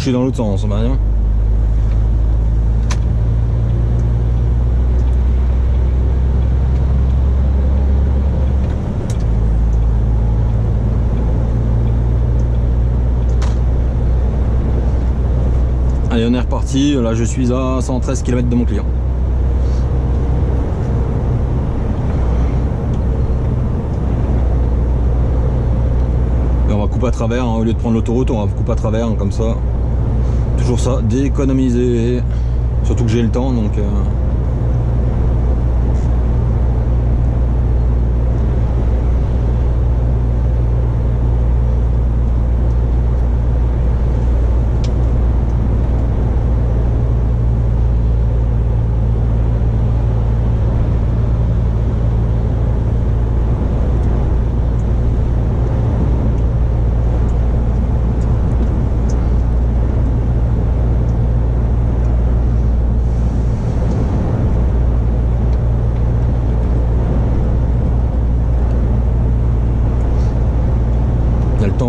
bouché dans l'autre sens. Bah, non. Allez, on est reparti. Là, je suis à 113 km de mon client. Et on va couper à travers, hein, au lieu de prendre l'autoroute, on va couper à travers, hein, comme ça. Toujours ça, d'économiser. Surtout que j'ai le temps, donc...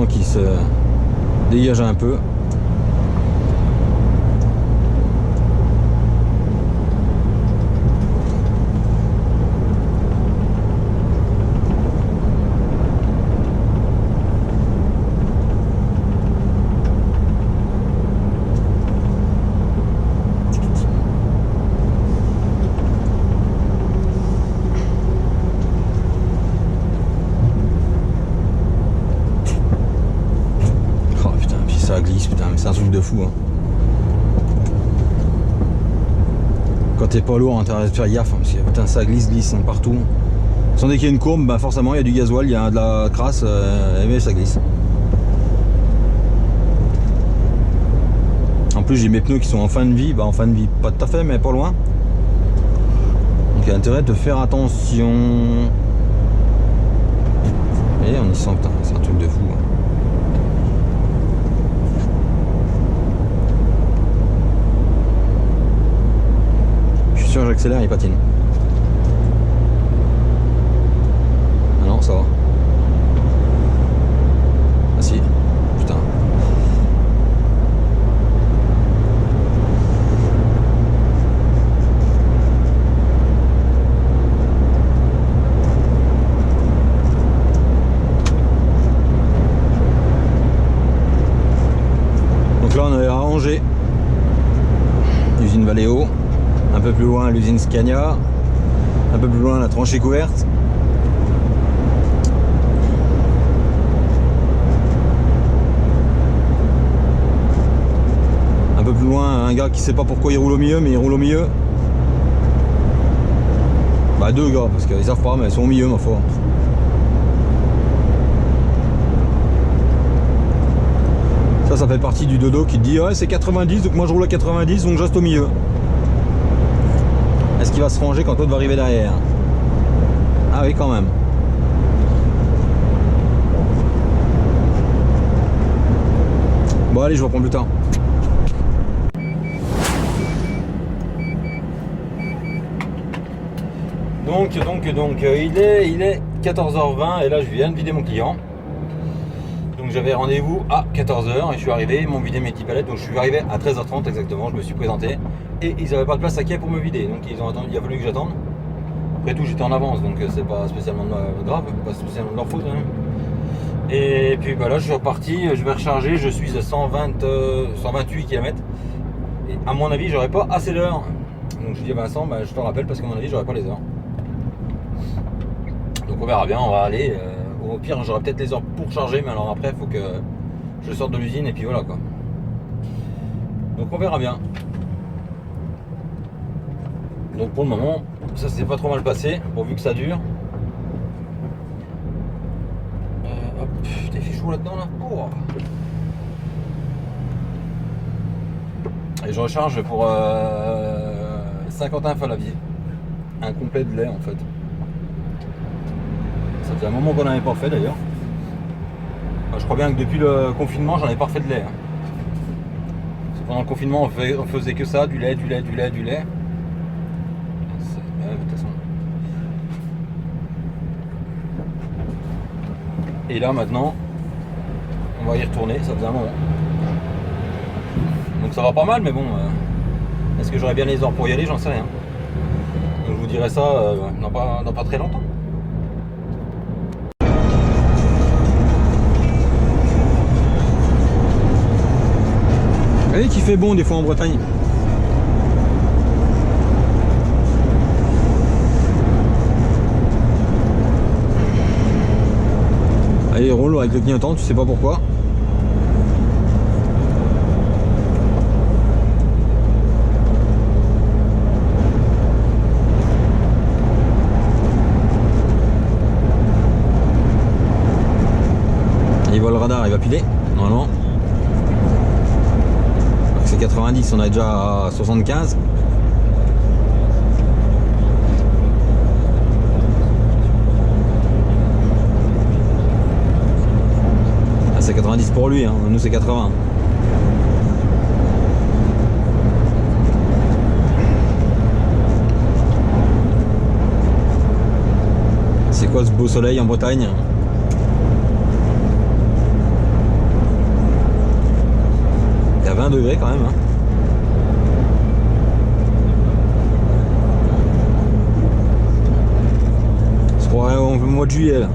qui se dégage un peu. Ça glisse, putain, mais c'est un truc de fou, hein. Quand t'es pas lourd, t'as de faire gaffe, hein, parce que putain, ça glisse hein, partout. Sans dès qu'il y a une courbe, bah forcément il y a du gasoil, il y a de la crasse, mais ça glisse. En plus j'ai mes pneus qui sont en fin de vie, bah en fin de vie, pas tout à fait, mais pas loin. Donc il y a intérêt de faire attention. Et on y sent, putain, c'est un truc de fou, hein. Sûr, j'accélère, il patine. Ah non, ça va. Ah si, putain. Donc là, on est à Angers, usine Valeo. Un peu plus loin l'usine Scania, un peu plus loin la tranchée couverte. Un peu plus loin un gars qui sait pas pourquoi il roule au milieu, mais il roule au milieu. Bah deux gars, parce qu'ils savent pas, mais ils sont au milieu ma foi. Ça fait partie du dodo qui te dit ouais c'est 90, donc moi je roule à 90, donc je reste au milieu. Est-ce qu'il va se ranger quand l'autre va arriver derrière? Ah oui, quand même. Bon allez, je vous reprends plus tard. Donc il est 14h20 et là je viens de vider mon client. Donc j'avais rendez-vous à 14h et je suis arrivé, ils m'ont vidé mes 10 palettes, donc je suis arrivé à 13h30 exactement, je me suis présenté. Et ils n'avaient pas de place à quai pour me vider, donc ils ont attendu, il a fallu que j'attende. Après tout, j'étais en avance, donc c'est pas spécialement grave, pas spécialement de leur faute. Hein. Et puis bah là, je suis reparti, je vais recharger, je suis à 128 km. Et à mon avis, j'aurai pas assez d'heures. Donc je dis à Vincent, bah, je te rappelle parce qu'à mon avis, j'aurai pas les heures. Donc on verra bien, on va aller. Au pire, j'aurai peut-être les heures pour charger, mais alors après, il faut que je sorte de l'usine et puis voilà quoi. Donc on verra bien. Donc pour le moment, ça s'est pas trop mal passé, pourvu que ça dure. Hop, t'es fait chaud là-dedans là. Oh. Et je recharge pour Saint-Quentin-Falavier. Un complet de lait en fait. Ça faisait un moment qu'on n'avait pas fait d'ailleurs. Je crois bien que depuis le confinement, j'en ai pas refait de lait. Hein. Pendant le confinement, on faisait que ça, du lait. De toute façon. Et là maintenant, on va y retourner, ça faisait un moment. Donc ça va pas mal, mais bon, est-ce que j'aurais bien les heures pour y aller? J'en sais rien. Donc je vous dirai ça dans pas très longtemps. Vous voyez qu'il fait bon des fois en Bretagne. Allez, il roule avec le clignotant, tu sais pas pourquoi. Il voit le radar, il va piler, normalement. C'est 90, on est déjà à 75. Ah, c'est 90 pour lui, hein. Nous c'est 80. C'est quoi ce beau soleil en Bretagne? Il y a 20 degrés quand même, hein. On se croirait au mois de juillet là.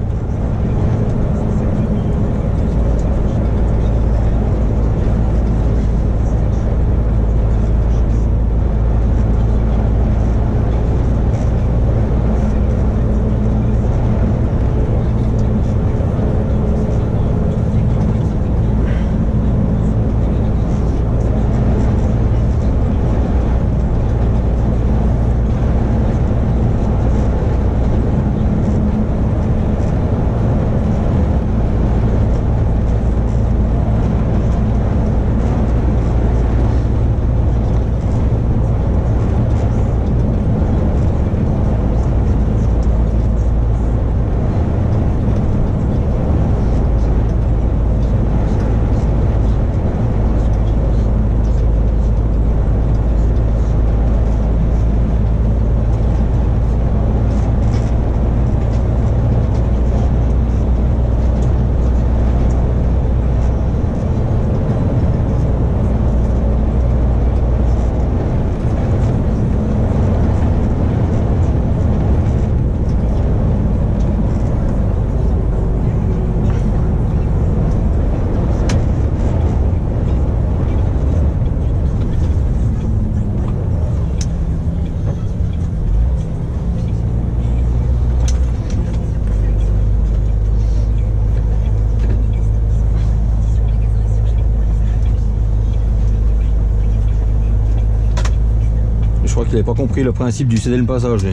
Je crois qu'il n'avait pas compris le principe du céder le passage.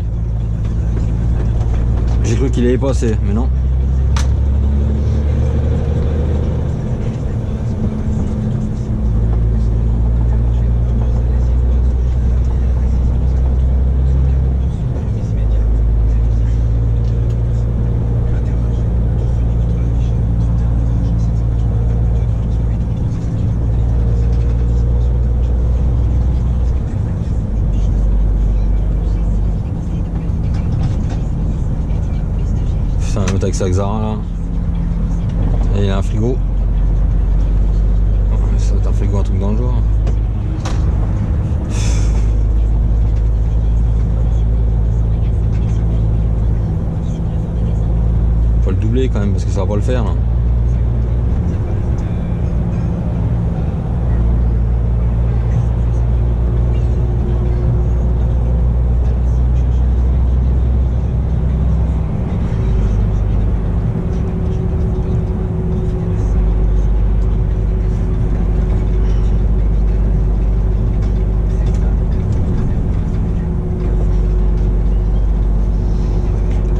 J'ai cru qu'il avait passé, mais non. Avec sa Xara là. Et il y a un frigo. Ça doit être un frigo, un truc dans le genre. Faut le doubler quand même parce que ça va pas le faire là.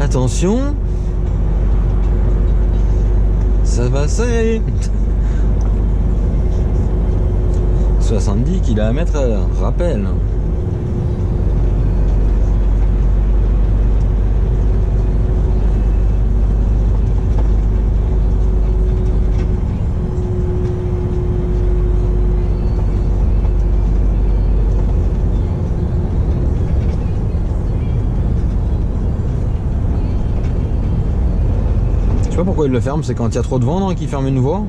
Attention, ça va aller. 70 km/h, rappel. Je sais pas pourquoi il le ferme, c'est quand il y a trop de vent, non, qu'il ferme une voie.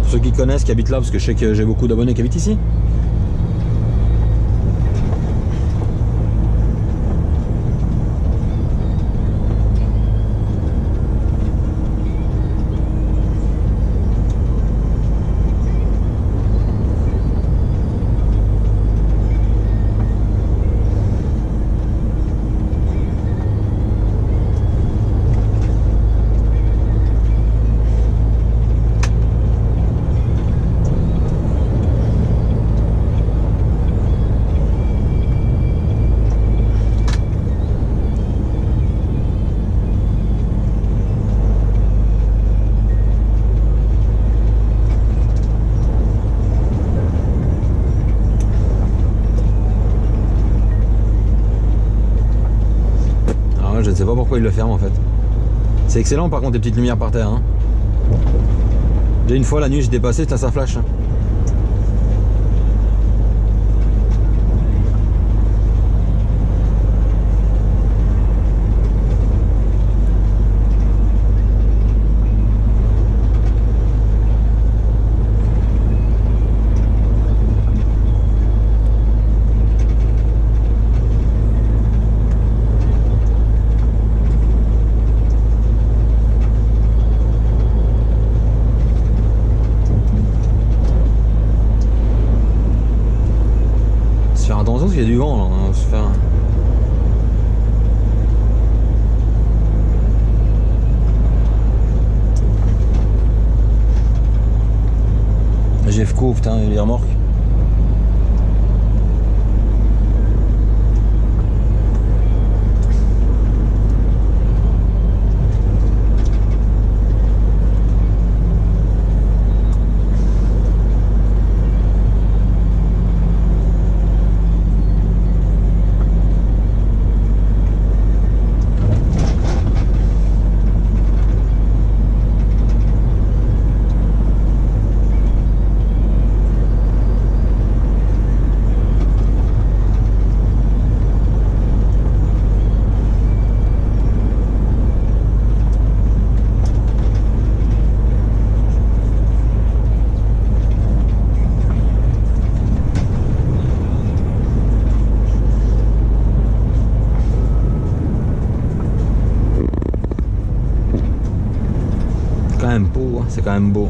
Pour ceux qui connaissent, qui habitent là, parce que je sais que j'ai beaucoup d'abonnés qui habitent ici. Je ne sais pas pourquoi il le ferme en fait. C'est excellent par contre les petites lumières par terre. Hein. Déjà une fois la nuit j'étais passé, ça flash. Il y a du vent là, on va se faire... GFCO, putain, les remorques. C'est quand même beau.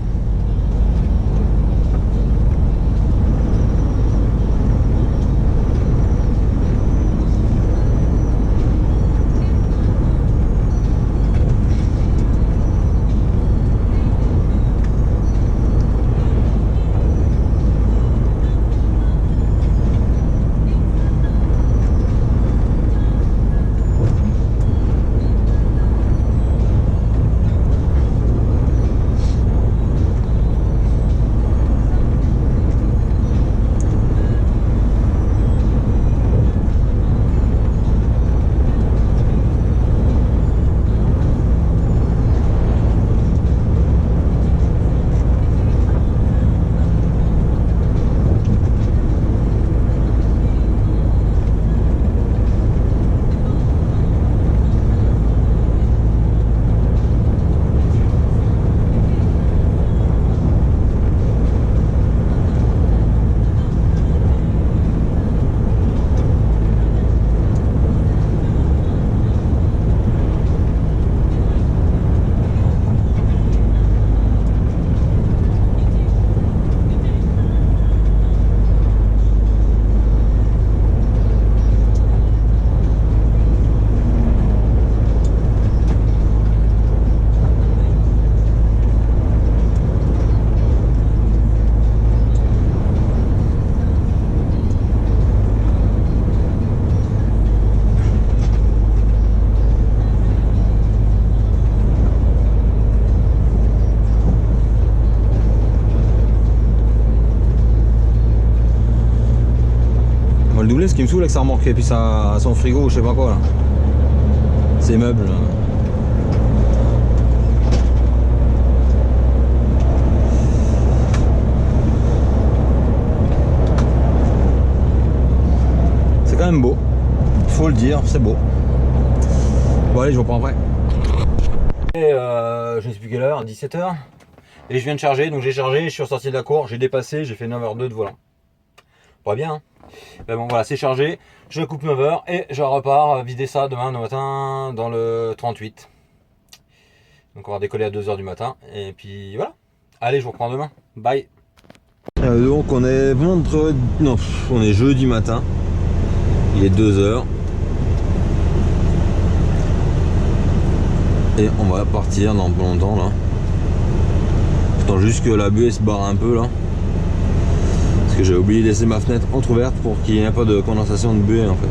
Le doublé, ce qui me saoule avec sa remorque et puis son frigo, je sais pas quoi là. Ses meubles. Là. C'est quand même beau. Il faut le dire, c'est beau. Bon allez, je vous reprends après. Je ne sais plus quelle heure, 17h. Et je viens de charger, donc j'ai chargé, je suis ressorti de la cour, j'ai dépassé, j'ai fait 9h02 de volant. Pas bien, hein. Ben bon voilà, c'est chargé, je coupe 9h et je repars vider ça demain matin dans le 38. Donc on va décoller à 2h du matin, et puis voilà. Allez, je vous reprends demain, bye. Donc on est vendredi, non, on est jeudi matin, il est 2h. Et on va partir dans pas longtemps là. J'attends juste que la buée se barre un peu là. Parce que j'ai oublié de laisser ma fenêtre entrouverte pour qu'il n'y ait pas de condensation de buée en fait.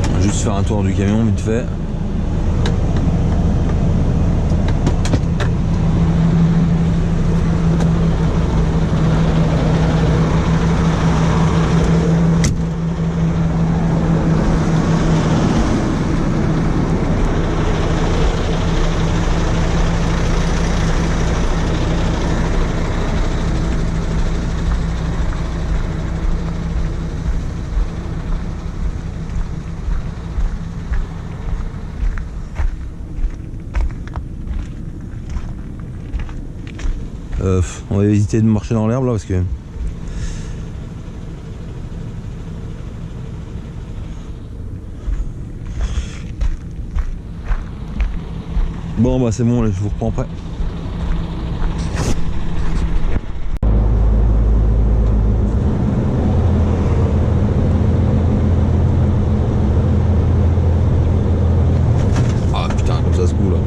On va juste faire un tour du camion vite fait. On va éviter de marcher dans l'herbe là parce que bon bah c'est bon, là, je vous reprends après. Ah putain, comme ça se coule là.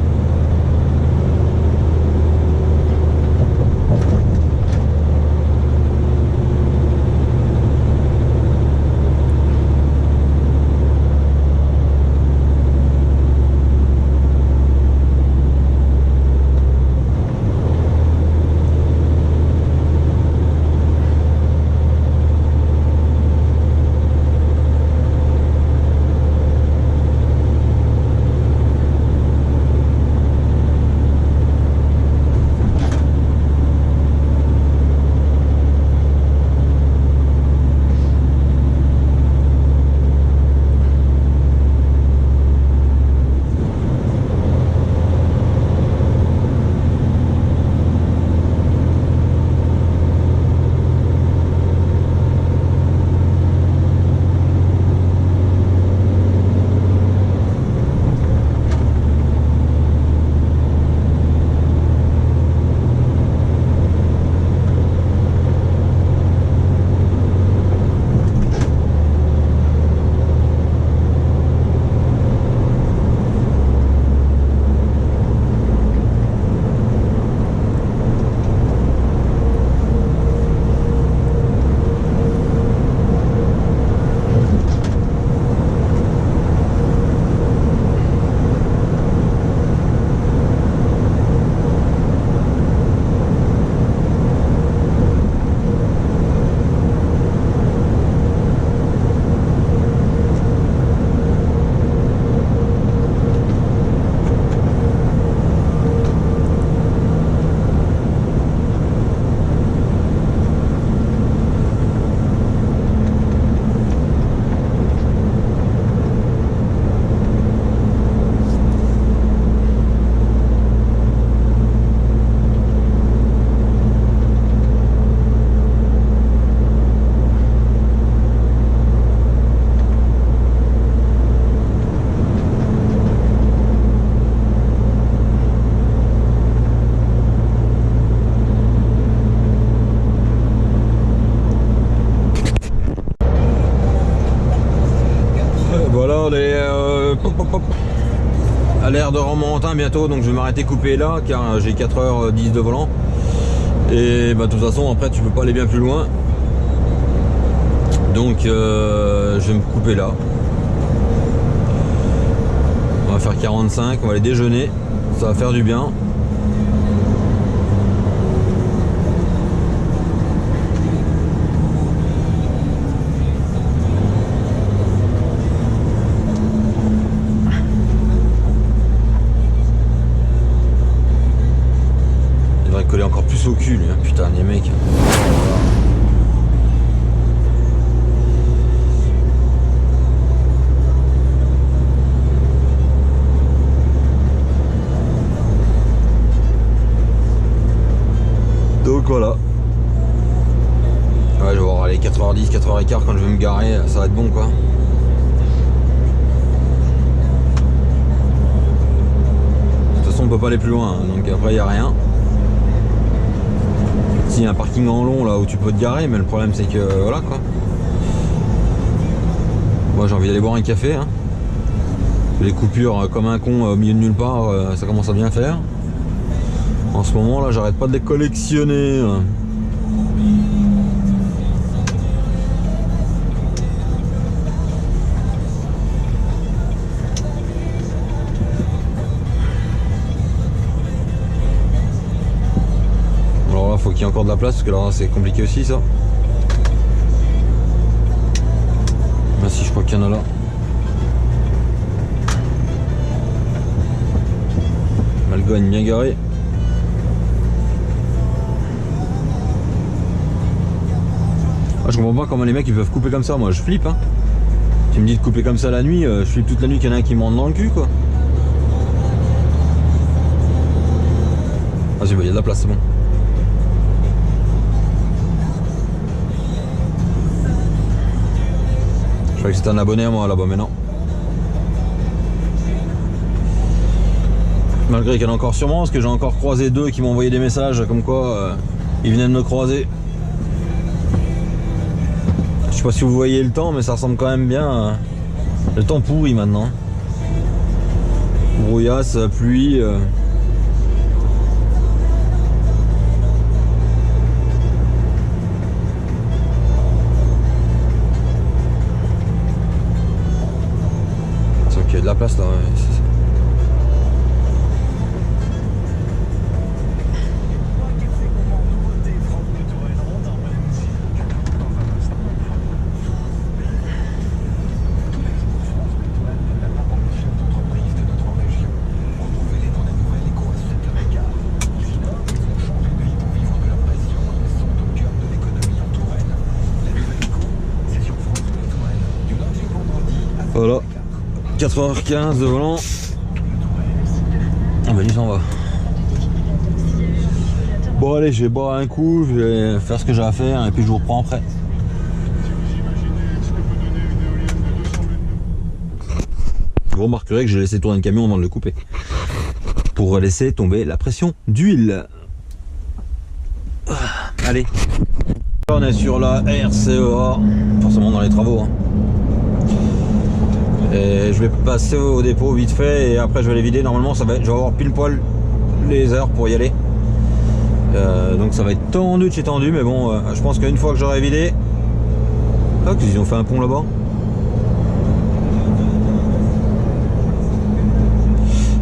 À l'ère de Romorantin bientôt, donc je vais m'arrêter couper là car j'ai 4h10 de volant et bah, de toute façon après tu peux pas aller bien plus loin, donc je vais me couper là. On va faire 45, on va aller déjeuner, ça va faire du bien. Coller encore plus au cul, lui, hein. Putain, les mecs. voilà. Ouais, je vais voir les 4h10, 4h15 quand je vais me garer, ça va être bon quoi. De toute façon on peut pas aller plus loin, hein, donc après il n'y a rien. Si, il y a un parking en long là où tu peux te garer, mais le problème c'est que voilà quoi. Moi j'ai envie d'aller boire un café, hein. Les coupures comme un con au milieu de nulle part, ça commence à bien faire. En ce moment là j'arrête pas de les collectionner. Alors là faut qu'il y ait encore de la place parce que là c'est compliqué aussi ça. Ah si, je crois qu'il y en a là. Malgogne bien garé. Ah, je comprends pas comment les mecs ils peuvent couper comme ça, moi je flippe hein. Tu me dis de couper comme ça la nuit, je flippe toute la nuit qu'il y en a un qui me rentre dans le cul quoi. Ah c'est bon, il y a de la place, c'est bon. Je croyais que c'était un abonné à moi là-bas, mais non. Malgré qu'il y en a encore sûrement, parce que j'ai encore croisé deux qui m'ont envoyé des messages comme quoi ils venaient de me croiser. Je sais pas si vous voyez le temps, mais ça ressemble quand même bien. Le temps pourri maintenant. Brouillasse, pluie. C'est vrai qu'il y a de la place là. Ouais. Voilà, 4h15 de volant. Ah bah lui s'en va. Bon allez, je vais boire un coup, je vais faire ce que j'ai à faire et puis je vous reprends après. Vous remarquerez que j'ai laissé tourner le camion avant de le couper. Pour laisser tomber la pression d'huile. Allez. On est sur la RCEA, forcément dans les travaux. Hein. Et je vais passer au dépôt vite fait et après je vais les vider. Normalement je vais avoir pile poil les heures pour y aller. Donc ça va être tendu de chez tendu, mais bon je pense qu'une fois que j'aurai vidé. Ah, ils ont fait un pont là-bas.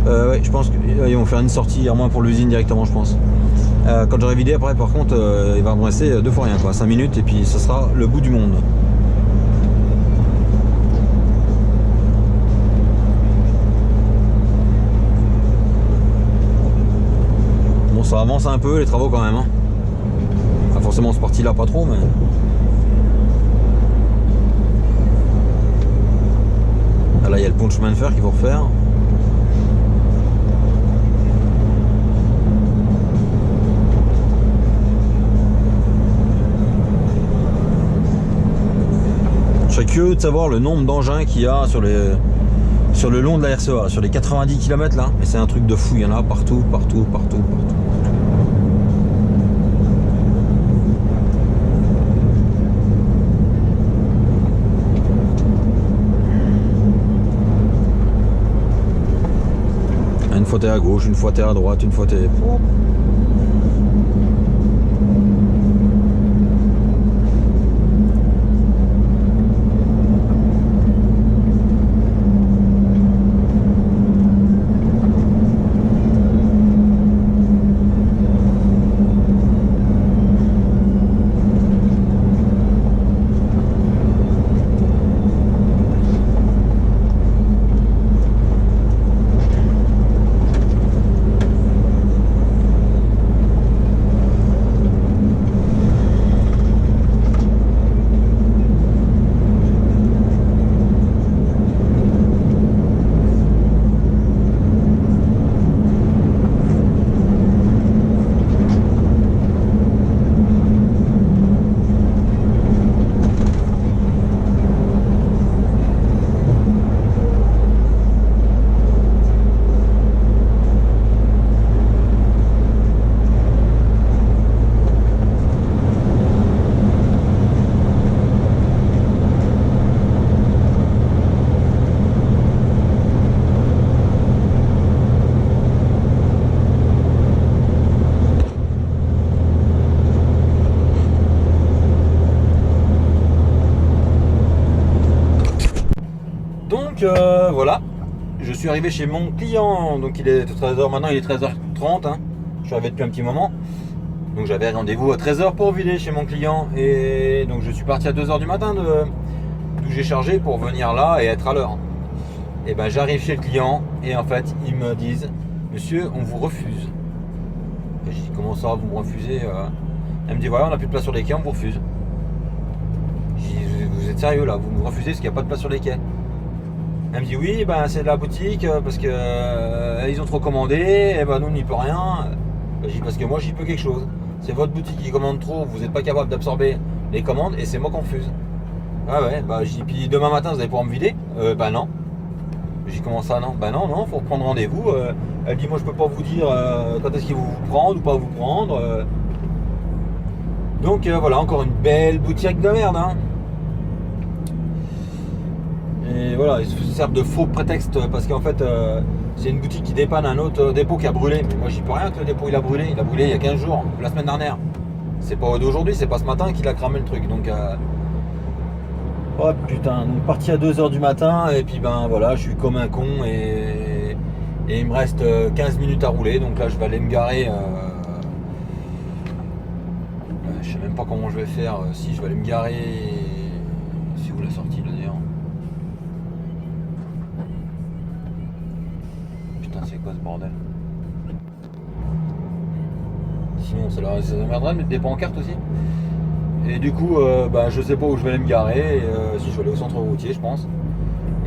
Ouais, je pense qu'ils vont faire une sortie à moins pour l'usine directement, je pense. Quand j'aurai vidé après par contre il va me rester 2 fois rien quoi, 5 minutes et puis ça sera le bout du monde. Ça avance un peu les travaux quand même hein. Pas forcément ce parti là pas trop mais ah, là il y a le pont de chemin de fer qu'il faut refaire. Je serais curieux de savoir le nombre d'engins qu'il y a sur le long de la RCEA, sur les 90 km là, mais c'est un truc de fou, il y en a partout. Une fois t'es à gauche, une fois t'es à droite, une fois t'es... suis arrivé chez mon client, donc il est 13h, maintenant il est 13h30, hein. Je suis arrivé depuis un petit moment. Donc j'avais rendez-vous à 13h pour vider chez mon client. Et donc je suis parti à 2h du matin d'où j'ai chargé pour venir là et être à l'heure. Et ben j'arrive chez le client et en fait ils me disent monsieur, on vous refuse. Et je dis comment ça vous me refusez Elle me dit voilà, on n'a plus de place sur les quais, on vous refuse. Je dis vous êtes sérieux là, vous me refusez parce qu'il n'y a pas de place sur les quais. Elle me dit oui, ben c'est de la boutique parce que ils ont trop commandé, et ben nous on n'y peut rien. Je dis parce que moi j'y peux quelque chose. C'est votre boutique qui commande trop, vous n'êtes pas capable d'absorber les commandes et c'est moi qu'on refuse. Ah ouais, bah j'ai dit puis demain matin vous allez pouvoir me vider. Bah non. J'ai dit comment ça non? Bah non, faut reprendre rendez-vous. Elle dit moi je peux pas vous dire quand est-ce qu'ils vont vous prendre ou pas vous prendre. Donc voilà, encore une belle boutique de merde hein. Et voilà, ils se servent de faux prétextes parce qu'en fait c'est une boutique qui dépanne un autre dépôt qui a brûlé. Mais moi j'y peux rien que le dépôt il a brûlé il y a 15 jours, la semaine dernière. C'est pas d'aujourd'hui, c'est pas ce matin qu'il a cramé le truc. Donc oh putain, donc parti à 2h du matin et puis ben voilà, je suis comme un con et il me reste 15 minutes à rouler. Donc là je vais aller me garer. Je sais même pas comment je vais faire, si je vais aller me garer. C'est où la sortie là d'ailleurs? C'est quoi ce bordel? Sinon ça m'aimerait de mettre des pancartes aussi. Et du coup bah, je sais pas où je vais aller me garer, si je vais aller au centre routier je pense.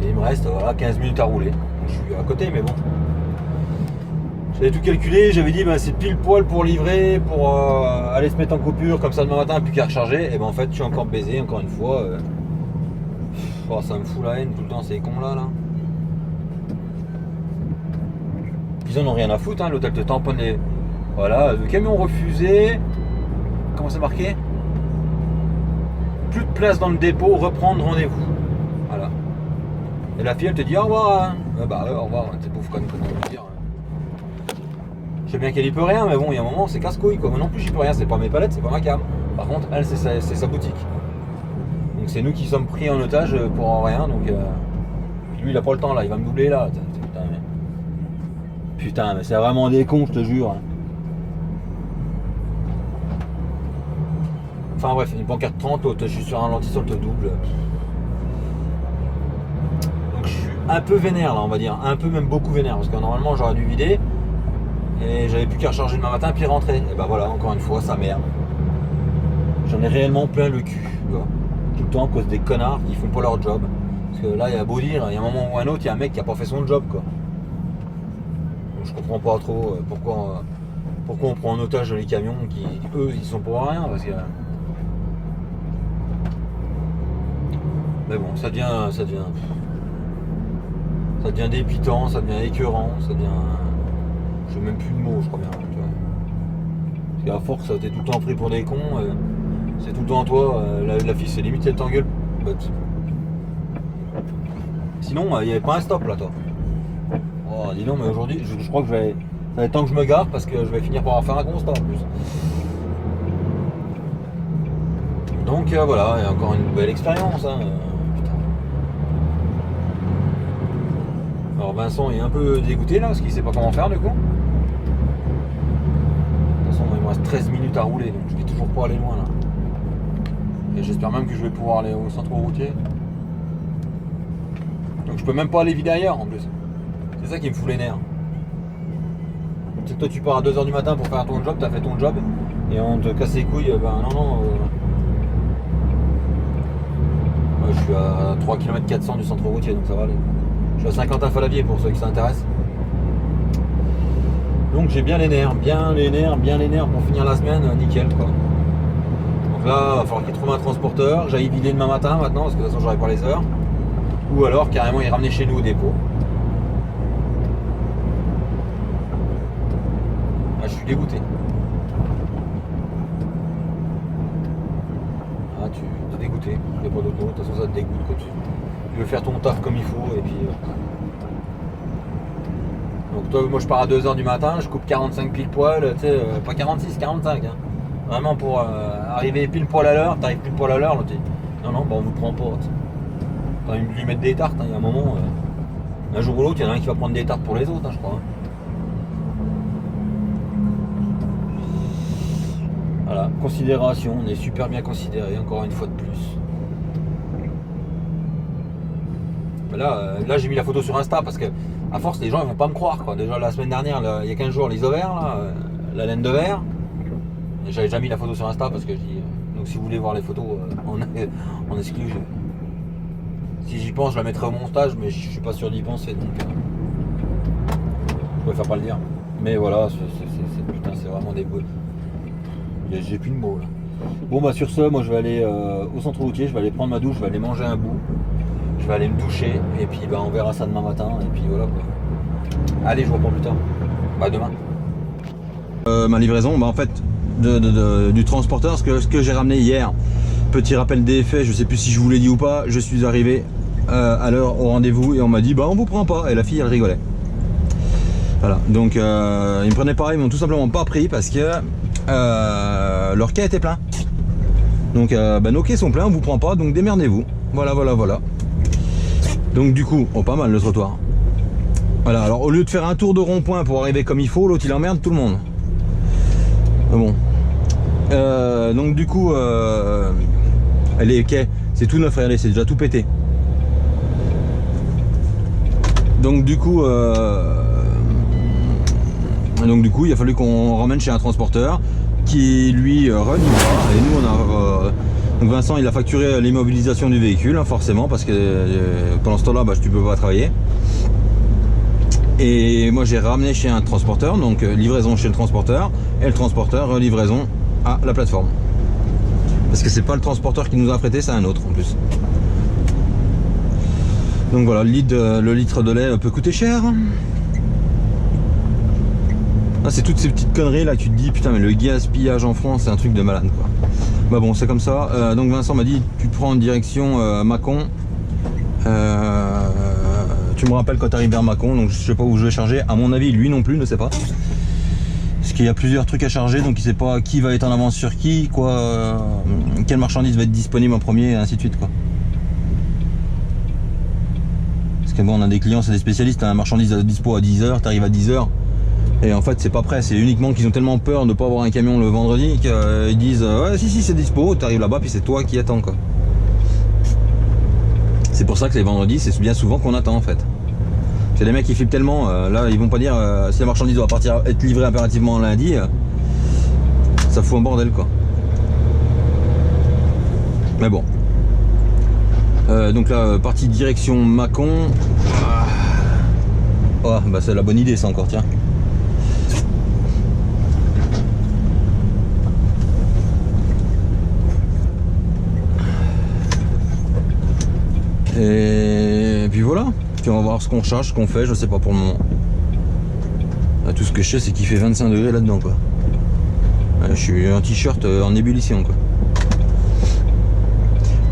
Et il me reste voilà, 15 minutes à rouler. Donc, je suis à côté mais bon. J'avais tout calculé, j'avais dit bah, c'est pile poil pour livrer, pour aller se mettre en coupure comme ça demain matin, plus qu'à recharger. Et ben en fait je suis encore baisé encore une fois. Oh, ça me fout la haine tout le temps ces cons là. Ils en ont rien à foutre, hein. L'hôtel te tamponne les. Voilà, le camion refusé. Comment c'est marqué? Plus de place dans le dépôt, reprendre rendez-vous. Voilà. Et la fille elle te dit au revoir. Hein. Bah au revoir, c'est pauvre conne, comment on va dire. Je sais bien qu'elle y peut rien, mais bon, il y a un moment c'est casse-couille quoi. Moi non plus j'y peux rien, c'est pas mes palettes, c'est pas ma cam. Par contre, elle c'est sa boutique. Donc c'est nous qui sommes pris en otage pour rien, donc lui il a pas le temps là, il va me doubler là. Putain, mais c'est vraiment des cons, je te jure. Enfin bref, une pancarte 30, l'autre, je suis sur un ralentisseur, le double. Donc je suis un peu vénère là, on va dire. Un peu, même beaucoup vénère. Parce que normalement j'aurais dû vider. Et j'avais plus qu'à recharger demain matin puis rentrer. Et bah voilà, encore une fois, ça merde. J'en ai réellement plein le cul. Quoi. Tout le temps à cause des connards qui font pas leur job. Parce que là, il y a beau dire, il y a un moment ou un autre, il y a un mec qui a pas fait son job quoi. Je comprends pas trop pourquoi on prend en otage les camions qui eux ils sont pour rien parce que mais bon ça devient dépitant, ça devient écœurant, ça devient j'ai même plus de mots je crois bien tu vois. Parce qu'à force t'es tout le temps pris pour des cons, c'est tout le temps toi, la fille c'est limite elle t'engueule. Sinon il n'y avait pas un stop là toi. Oh, dis donc, mais aujourd'hui, je crois que ça va être temps que je me gare parce que je vais finir par en faire un constat en plus. Donc voilà, il y a encore une belle expérience. Hein. Putain. Alors Vincent est un peu dégoûté là parce qu'il sait pas comment faire du coup. De toute façon, il me reste 13 minutes à rouler donc je vais toujours pas aller loin là. Et j'espère même que je vais pouvoir aller au centre routier. Donc je peux même pas aller vider ailleurs en plus. C'est ça qui me fout les nerfs. C'est que toi tu pars à 2h du matin pour faire ton job, t'as fait ton job et on te casse les couilles, ben non. Moi, je suis à 3 km 400 du centre routier donc ça va aller. Je suis à Saint-Quentin-Falavier pour ceux qui s'intéressent. Donc j'ai bien les nerfs pour finir la semaine, nickel quoi. Donc là, il va falloir qu'il trouve un transporteur, j'aille vider demain matin maintenant parce que de toute façon j'aurai pas les heures. Ou alors carrément il ramener chez nous au dépôt. Je suis dégoûté. Ah, tu es dégoûté. Il n'y a pas d'autre mot. De toute façon, ça te dégoûte. Quoi. Tu veux faire ton taf comme il faut. Et puis. Donc, toi, moi, je pars à 2h du matin. Je coupe 45 pile poil. Tu sais, pas 46, 45. Hein. Vraiment pour arriver pile poil à l'heure. T'arrives pile poil à l'heure. Non, bah, on vous prend pas. T'as envie de lui mettre des tartes. Hein. Il y a un moment. Un jour ou l'autre, il y en a un qui va prendre des tartes pour les autres, hein, je crois. Voilà, considération, on est super bien considéré, encore une fois de plus. Là j'ai mis la photo sur Insta parce que à force les gens ils vont pas me croire quoi. Déjà la semaine dernière, là, il y a 15 jours, les ovaires, là, la laine de verre. J'avais déjà mis la photo sur Insta parce que je dis. Donc si vous voulez voir les photos en exclu, si j'y pense je la mettrai au montage, mais je suis pas sûr d'y penser donc je préfère pas le dire. Mais voilà, putain c'est vraiment des beaux. J'ai plus de mots là. Bon bah sur ce, moi je vais aller au centre routier, je vais aller prendre ma douche, je vais aller manger un bout. Je vais aller me doucher et puis bah, on verra ça demain matin et puis voilà quoi. Allez, je vous reprends plus tard. Bah demain. Ma livraison, bah en fait du transporteur, ce que j'ai ramené hier. Petit rappel des faits, je sais plus si je vous l'ai dit ou pas, je suis arrivé à l'heure au rendez-vous et on m'a dit bah on vous prend pas et la fille elle rigolait. Voilà, donc ils me prenaient pas, ils m'ont tout simplement pas pris parce que leur quai était plein. Donc bah, nos quais sont pleins, on vous prend pas, donc démerdez-vous. Voilà. Donc du coup, pas mal le trottoir. Voilà, alors au lieu de faire un tour de rond-point pour arriver comme il faut, l'autre il emmerde tout le monde. Bon. Donc du coup, les quais, c'est tout neuf, regardez, c'est déjà tout pété. Donc du coup, il a fallu qu'on ramène chez un transporteur qui lui relivra. Et nous on a... donc Vincent il a facturé l'immobilisation du véhicule hein, forcément parce que pendant ce temps là bah, tu peux pas travailler. Et moi j'ai ramené chez un transporteur, donc livraison chez le transporteur et le transporteur livraison à la plateforme. Parce que c'est pas le transporteur qui nous a affrété, c'est un autre en plus. Donc voilà, le litre de lait peut coûter cher. Ah, c'est toutes ces petites conneries là, tu te dis putain mais le gaspillage en France c'est un truc de malade quoi. Bah bon c'est comme ça, donc Vincent m'a dit tu te prends en direction Mâcon, tu me rappelles quand tu arrives vers Mâcon, donc je sais pas où je vais charger, à mon avis lui non plus ne sait pas. Parce qu'il y a plusieurs trucs à charger, donc il sait pas qui va être en avance sur qui, quoi, quelle marchandise va être disponible en premier et ainsi de suite quoi. Parce que bon on a des clients, c'est des spécialistes, la marchandise dispo à 10h, tu arrives à 10h. Et en fait c'est pas prêt, c'est uniquement qu'ils ont tellement peur de pas avoir un camion le vendredi qu'ils disent ouais si c'est dispo, t'arrives là-bas puis c'est toi qui attends quoi. C'est pour ça que les vendredis c'est bien souvent qu'on attend en fait. C'est les mecs qui flippent tellement, là ils vont pas dire si la marchandise doit être livrée impérativement lundi, ça fout un bordel quoi. Mais bon. Donc là partie direction Mâcon. Oh bah c'est la bonne idée ça encore tiens. Et puis voilà, puis on va voir ce qu'on charge, ce qu'on fait, je sais pas pour le moment. Là, tout ce que je sais c'est qu'il fait 25 degrés là-dedans quoi. Je suis en t-shirt en ébullition quoi.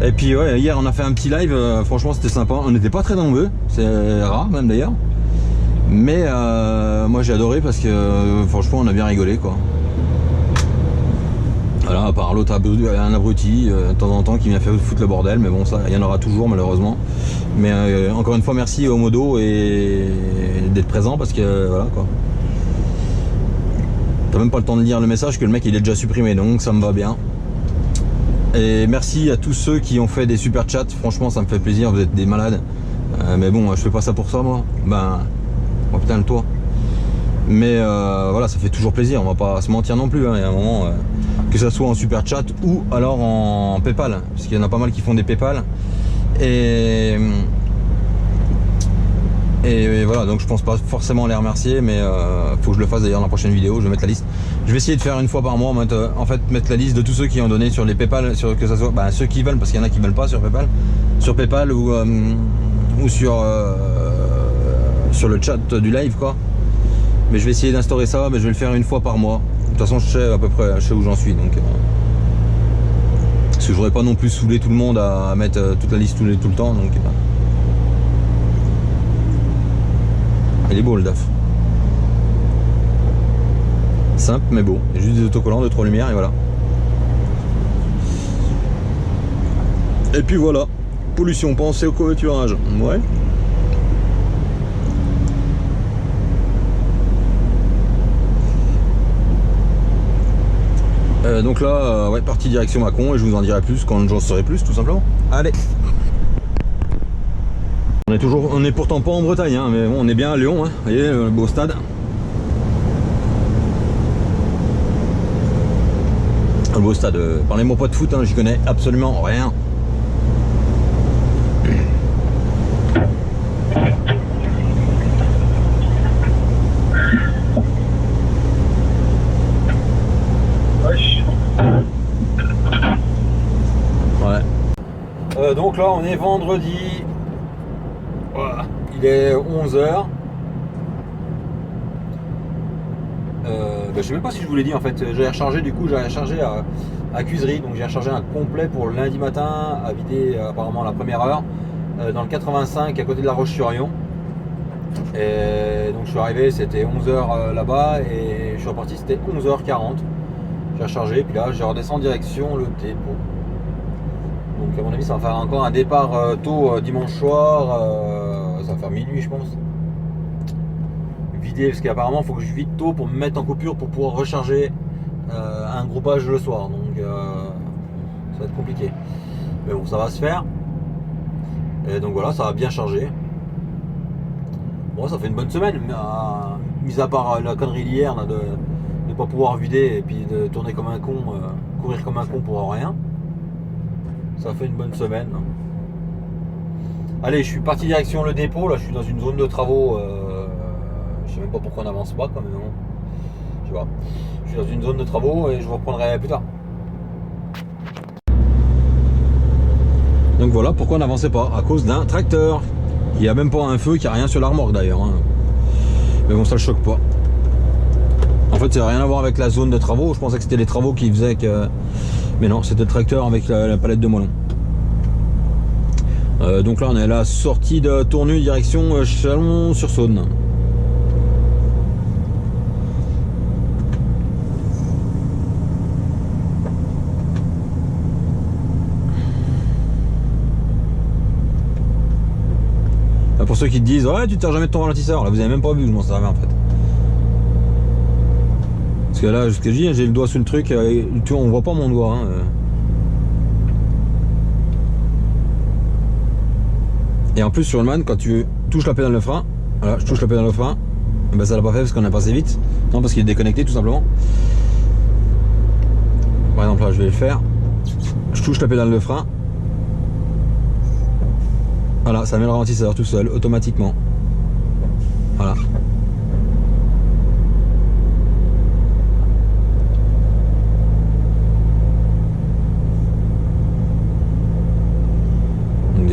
Et puis ouais, hier on a fait un petit live, franchement c'était sympa, on n'était pas très nombreux, c'est rare même d'ailleurs. Mais moi j'ai adoré parce que franchement on a bien rigolé quoi. Voilà, à part l'autre un abruti de temps en temps qui vient faire foutre le bordel, mais bon ça il y en aura toujours malheureusement. Mais encore une fois merci au modo et d'être présent parce que voilà quoi. T'as même pas le temps de lire le message que le mec il est déjà supprimé, donc ça me va bien. Et merci à tous ceux qui ont fait des super chats, franchement ça me fait plaisir, vous êtes des malades. Mais bon je fais pas ça pour ça moi. Ben oh putain le toit. Mais voilà, ça fait toujours plaisir, on va pas se mentir non plus, hein. Il y a un moment, que ça soit en super chat ou alors en PayPal, parce qu'il y en a pas mal qui font des PayPal. Et voilà, donc je pense pas forcément les remercier, mais faut que je le fasse d'ailleurs dans la prochaine vidéo, je vais mettre la liste. Je vais essayer de faire une fois par mois, mettre la liste de tous ceux qui ont donné sur les PayPal, que ça soit ceux qui veulent, parce qu'il y en a qui veulent pas sur PayPal ou sur le chat du live quoi. Mais je vais essayer d'instaurer ça, mais je vais le faire une fois par mois. De toute façon je sais à peu près, je sais où j'en suis donc parce que je voudrais pas non plus saouler tout le monde à mettre toute la liste tout le temps donc il est beau le DAF. Simple mais beau, il y a juste des autocollants, 2-3 lumières et voilà. Et puis voilà, pollution, pensez au covoiturage. Ouais. Donc là, ouais, partie direction Mâcon et je vous en dirai plus quand j'en saurai plus, tout simplement. Allez. On est pourtant pas en Bretagne, hein, mais bon, on est bien à Lyon, hein. Vous voyez, le beau stade. Le beau stade. Parlez-moi pas de foot, hein, j'y connais absolument rien. Donc là on est vendredi, voilà. Il est 11h. Je sais même pas si je vous l'ai dit en fait, j'ai rechargé du coup, j'ai rechargé à Cuisery, donc j'ai rechargé un complet pour le lundi matin à vider apparemment à la première heure dans le 85 à côté de la Roche-sur-Yon. Et donc je suis arrivé, c'était 11h là-bas et je suis reparti, c'était 11h40. J'ai rechargé, puis là j'ai redescendu direction le dépôt. Donc à mon avis ça va faire encore un départ tôt dimanche soir, ça va faire minuit je pense. Vider parce qu'apparemment il faut que je vide tôt pour me mettre en coupure pour pouvoir recharger un groupage le soir. Donc ça va être compliqué. Mais bon ça va se faire. Et donc voilà, ça va bien charger. Bon ça fait une bonne semaine, mis à part la connerie d'hier de ne pas pouvoir vider et puis de tourner comme un con, courir comme un con pour rien. Ça fait une bonne semaine. Allez, je suis parti direction le dépôt. Là, je suis dans une zone de travaux. Je sais même pas pourquoi on n'avance pas quand même. Je sais pas. Je suis dans une zone de travaux et je vous reprendrai plus tard. Donc voilà pourquoi on n'avançait pas. À cause d'un tracteur. Il n'y a même pas un feu, qui a rien sur la remorque d'ailleurs. Hein. Mais bon, ça le choque pas. En fait, ça n'a rien à voir avec la zone de travaux. Je pensais que c'était les travaux qui faisaient que. Mais non, c'était le tracteur avec la palette de moellons. Donc là on est à la sortie de Tournu direction Chalon-sur-Saône. Pour ceux qui te disent ouais tu te sers jamais de ton ralentisseur, là vous avez même pas vu que je m'en servais en fait. Parce que là ce que je dis, j'ai le doigt sous le truc, tu vois on voit pas mon doigt hein. Et en plus sur le man, quand tu touches la pédale de frein, voilà, je touche la pédale de frein, ben ça l'a pas fait parce qu'on a passé vite. Non, parce qu'il est déconnecté tout simplement. Par exemple là je vais le faire. Je touche la pédale de frein. Voilà, ça met le ralentisseur tout seul, automatiquement. Voilà.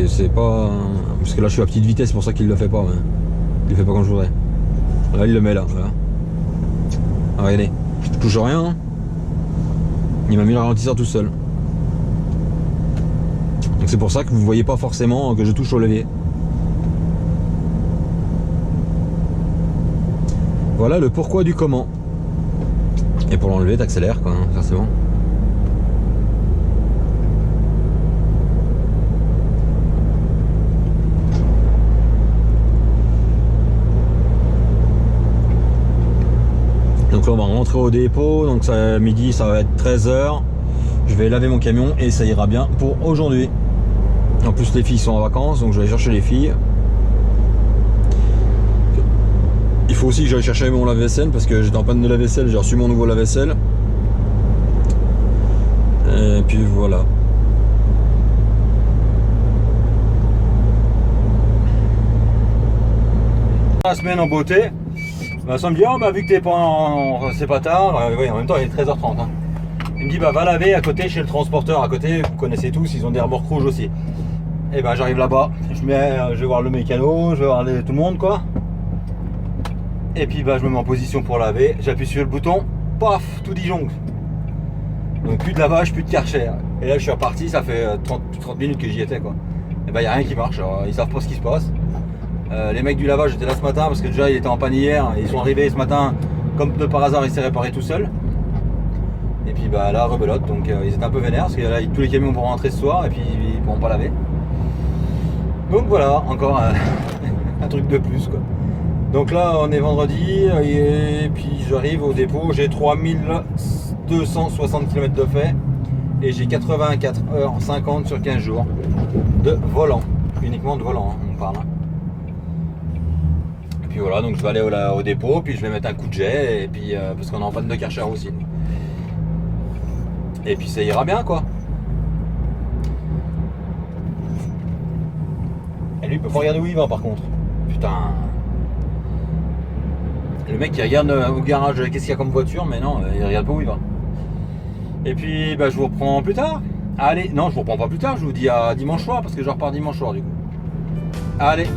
C'est pas. Parce que là je suis à petite vitesse, c'est pour ça qu'il le fait pas. Ouais. Il le fait pas quand je voudrais. Là il le met là. Voilà. Ah, regardez, je touche rien. Hein. Il m'a mis le ralentisseur tout seul. Donc c'est pour ça que vous voyez pas forcément que je touche au levier. Voilà le pourquoi du comment. Et pour l'enlever, t'accélères quoi, hein, forcément. Donc là on va rentrer au dépôt, donc ça, midi ça va être 13h. Je vais laver mon camion et ça ira bien pour aujourd'hui. En plus les filles sont en vacances, donc je vais aller chercher les filles. Il faut aussi que j'aille chercher mon lave-vaisselle parce que j'étais en panne de lave-vaisselle, j'ai reçu mon nouveau lave-vaisselle. Et puis voilà. La semaine en beauté. Bah, ça me dit, oh, bah, vu que t'es pas c'est pas tard, oui, en même temps il est 13h30. Hein. Il me dit, bah va laver à côté chez le transporteur à côté, vous connaissez tous, ils ont des remorques rouges aussi. Et bah j'arrive là-bas, je vais voir le mécano, je vais voir tout le monde quoi. Et puis bah je me mets en position pour laver, j'appuie sur le bouton, paf, tout disjongle. Donc plus de lavage, plus de Karcher. Et là je suis reparti, ça fait 30 minutes que j'y étais quoi. Et bah il n'y a rien qui marche, alors, ils savent pas ce qui se passe. Les mecs du lavage étaient là ce matin parce que déjà il était en panne hier et ils sont arrivés ce matin comme de par hasard il s'est réparé tout seul. Et puis bah là rebelote, donc ils étaient un peu vénères parce que là tous les camions vont rentrer ce soir et puis ils pourront pas laver. Donc voilà, encore un truc de plus quoi. Donc là on est vendredi et puis j'arrive au dépôt, j'ai 3000 260 km de fait et j'ai 84h50 sur 15 jours de volant, uniquement de volant, hein, on parle. Et puis voilà, donc je vais aller au dépôt, puis je vais mettre un coup de jet, et puis parce qu'on est en panne de Karcher aussi. Et puis ça ira bien quoi. Et lui il peut pas regarder où il va par contre. Putain. Le mec il regarde au garage qu'est-ce qu'il y a comme voiture, mais non, il regarde pas où il va. Et puis bah, je vous reprends plus tard. Allez, non je vous reprends pas plus tard, je vous dis à dimanche soir parce que je repars dimanche soir du coup. Allez.